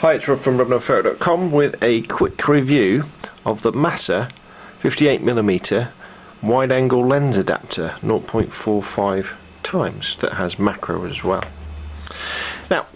Hi, it's Rob from robnophoto.com with a quick review of the Massa 58mm wide-angle lens adapter 0.45 times that has macro as well. Now,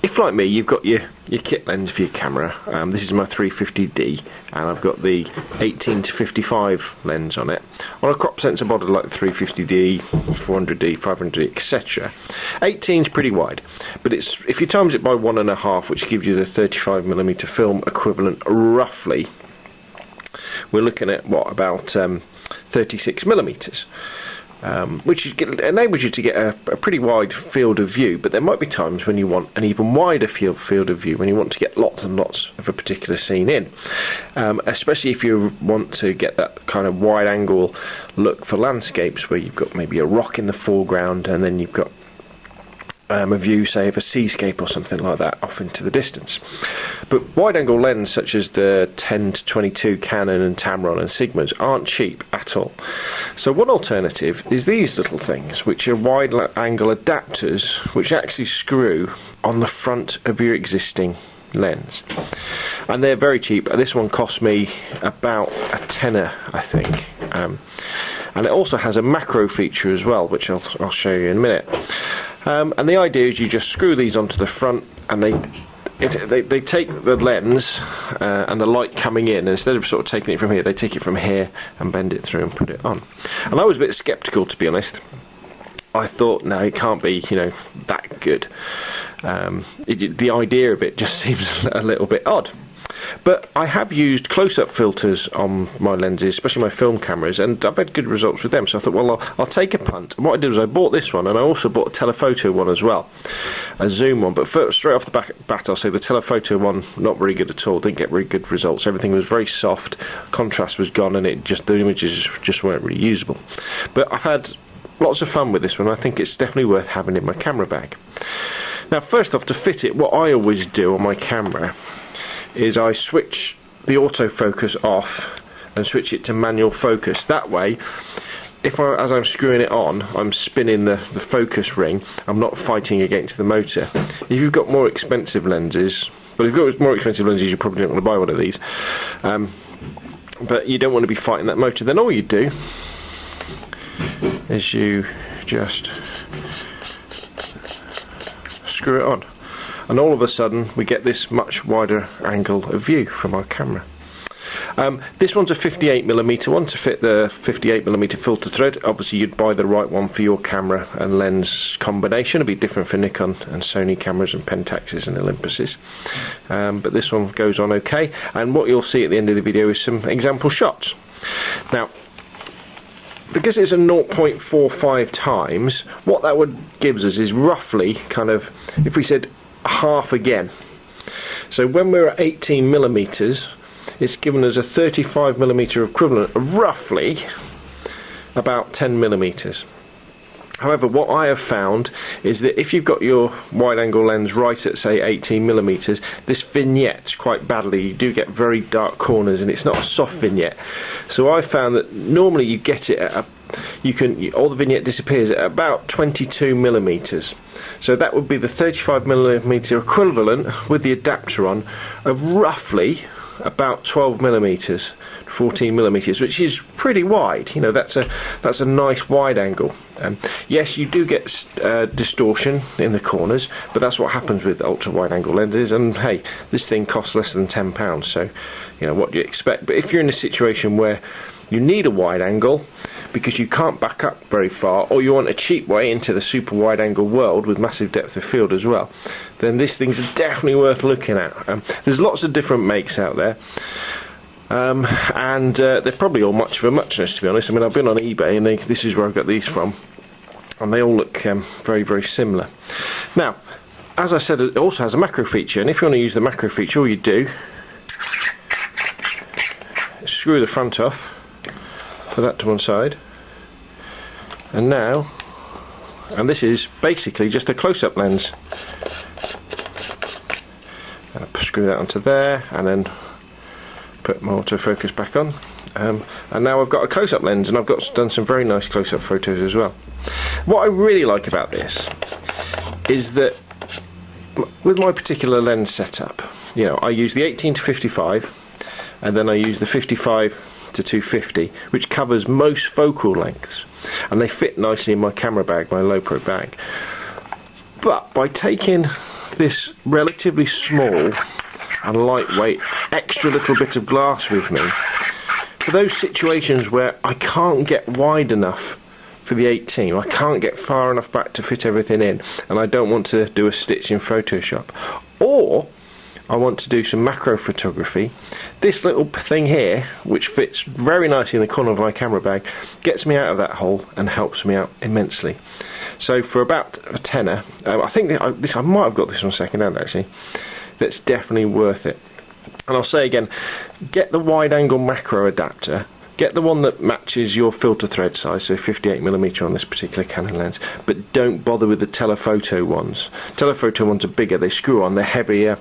if like me you've got your kit lens for your camera, this is my 350D and I've got the 18 to 55 lens on it. On a crop sensor body like the 350D, 400D, 500D, etc. 18 is pretty wide, but it's, if you times it by 1.5, which gives you the 35mm film equivalent roughly, we're looking at what, about 36mm. Which enables you to get a pretty wide field of view, but there might be times when you want an even wider field of view, when you want to get lots and lots of a particular scene in, especially if you want to get that kind of wide angle look for landscapes where you've got maybe a rock in the foreground and then you've got a view, say, of a seascape or something like that off into the distance. But wide-angle lenses such as the 10 to 22 Canon and Tamron and Sigmas aren't cheap at all. So one alternative is these little things, which are wide-angle adapters which actually screw on the front of your existing lens. And they're very cheap. This one cost me about a tenner, I think. And it also has a macro feature as well, which I'll show you in a minute. And the idea is you just screw these onto the front, and they take the lens and the light coming in, and instead of sort of taking it from here, they take it from here and bend it through and put it on. And I was a bit sceptical, to be honest. I thought, no, it can't be, that good. The idea of it just seems a little bit odd. But I have used close-up filters on my lenses, especially my film cameras, and I've had good results with them, so I thought, well, I'll take a punt. And what I did was I bought this one, and I also bought a telephoto one as well, a zoom one. But first, straight off the bat, I'll say the telephoto one, not very good at all, didn't get very good results. Everything was very soft, contrast was gone, and the images just weren't really usable. But I've had lots of fun with this one. I think it's definitely worth having in my camera bag. Now, first off, to fit it, what I always do on my camera is I switch the autofocus off and switch it to manual focus. That way, as I'm screwing it on, I'm spinning the focus ring. I'm not fighting against the motor. If you've got more expensive lenses, you probably don't want to buy one of these. But you don't want to be fighting that motor. Then all you do is you just screw it on. And all of a sudden we get this much wider angle of view from our camera. This one's a 58mm one to fit the 58mm filter thread. Obviously you'd buy the right one for your camera and lens combination. It'd be different for Nikon and Sony cameras and Pentaxes and Olympuses. But this one goes on okay. And what you'll see at the end of the video is some example shots. Now, because it's a 0.45 times, what that gives us is roughly kind of, if we said half again. So when we're at 18mm, it's given us a 35mm equivalent of roughly about 10mm. However, what I have found is that if you've got your wide-angle lens right at, say, 18mm, this vignettes quite badly. You do get very dark corners, and it's not a soft vignette. So I found that normally you get it at all the vignette disappears at about 22mm. So that would be the 35mm equivalent with the adapter on of roughly about 12mm. 14mm, which is pretty wide. That's a nice wide angle. Yes, you do get distortion in the corners, but that's what happens with ultra wide angle lenses. And hey, this thing costs less than £10, so what do you expect? But if you're in a situation where you need a wide angle because you can't back up very far, or you want a cheap way into the super wide angle world with massive depth of field as well, then this thing's definitely worth looking at. There's lots of different makes out there. And they're probably all much of a muchness, to be honest. I mean, I've been on eBay, and this is where I've got these from, and they all look very, very similar. Now, as I said, it also has a macro feature, and if you want to use the macro feature, all you do is screw the front off, put that to one side, and this is basically just a close-up lens. Screw that onto there, and then put my autofocus back on, and now I've got a close-up lens, and I've done some very nice close-up photos as well. What I really like about this is that with my particular lens setup, you know, I use the 18 to 55, and then I use the 55 to 250, which covers most focal lengths, and they fit nicely in my camera bag, my low pro bag. But by taking this relatively small and lightweight extra little bit of glass with me, for those situations where I can't get wide enough for the 18, I can't get far enough back to fit everything in, and I don't want to do a stitch in Photoshop, or I want to do some macro photography, this little thing here, which fits very nicely in the corner of my camera bag, gets me out of that hole and helps me out immensely. So for about a tenner, I think I might have got this one second hand actually, that's definitely worth it. And I'll say again, get the wide angle macro adapter, get the one that matches your filter thread size, so 58mm on this particular Canon lens, but don't bother with the telephoto ones. Telephoto ones are bigger, they screw on, they're heavier.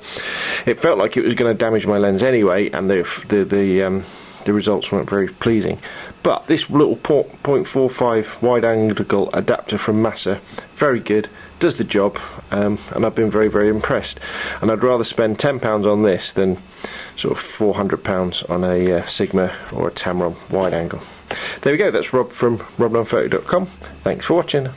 It felt like it was going to damage my lens anyway, and the results weren't very pleasing. But this little 0.45 wide angle adapter from Massa, very good, does the job, and I've been very, very impressed. And I'd rather spend £10 on this than sort of £400 on a Sigma or a Tamron wide angle. There we go, that's Rob from robnonphoto.com. Thanks for watching.